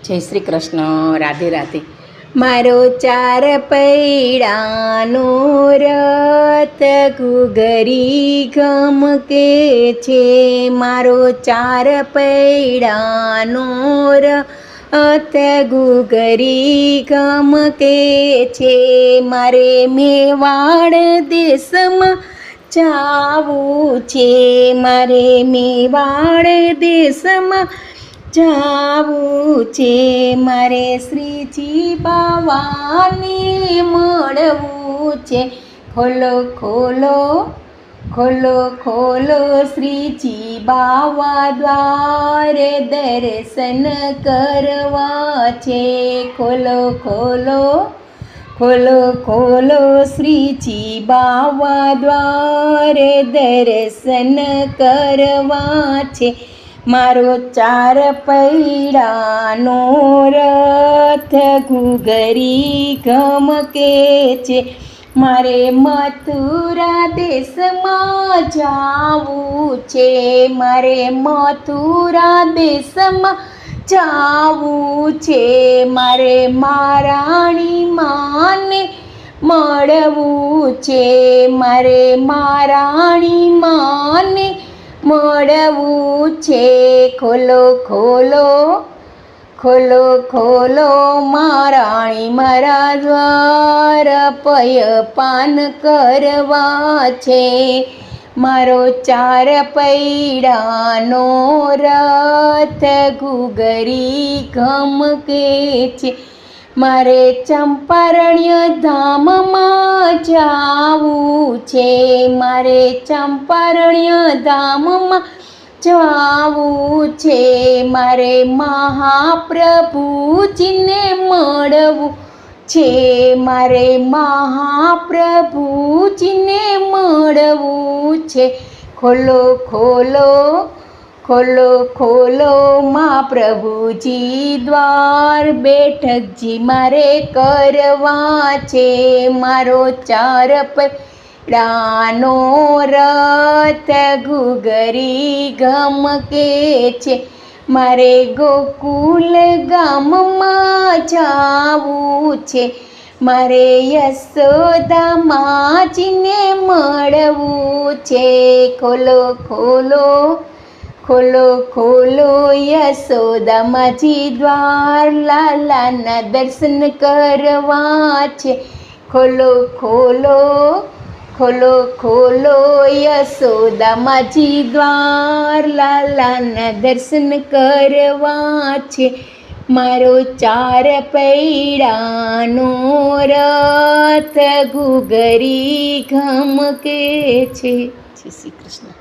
જય શ્રી કૃષ્ણ. રાધે રાધે. મારો ચાર પૈડાનો રથ ઘૂઘરી ગમકે છે. મારો ચાર પૈડાનો રથ ઘૂઘરી ગમકે છે. મારે મેવાડ દેશમાં જાવું છે. મારે મેવાડ દેશમાં જાવું છે. મારે શ્રીજી બાવાને મળવું છે. ખોલો ખોલો ખોલો ખોલો શ્રીજી બાવા દ્વાર, દર્શન કરવા છે. ખોલો ખોલો ખોલો ખોલો શ્રીજી બાવા દ્વાર, દર્શન કરવા છે. મારો ચાર પૈડાનો રથ ઘૂઘરી ગમકે છે. મારે મથુરા દેશમાં જાવું છે. મારે મથુરા દેશમાં જાવું છે. મારે મહારાણી માને મળવું છે. મારે મહારાણી માને મળવું છે. ખોલો ખોલો ખોલો ખોલો મહારાણી મારા દ્વાર, પયપાન કરવા છે. મારો ચાર પૈડાનો રથ ઘૂઘરી ગમકે છે. મારે ચંપારણ્ય ધામમાં જાવું છે. મારે ચંપારણ્ય ધામમાં જાવું છે. મારે મહાપ્રભુજીને મળવું છે. મારે મહાપ્રભુજીને મળવું છે. ખોલો ખોલો ખોલો ખોલો મહાપ્રભુજી દ્વાર, બેઠકજી મારે કરવા છે. મારો ચાર પૈડાનો રથ ઘૂઘરી ગમકે છે. મારે ગોકુલ ગામમાં જાવું છે. મારે યશોદા માજીને મળવું છે. ખોલો ખોલો ખોલો ખોલો યશોદા માજી દ્વાર, લાલાના દર્શન કરવા છે. ખોલો ખોલો ખોલો ખોલો યશોદા માજી દ્વાર, લાલાના દર્શન કરવા છે. મારો ચાર પૈડાનો રથ ઘૂઘરી ગમકે છે. જય શ્રી કૃષ્ણ.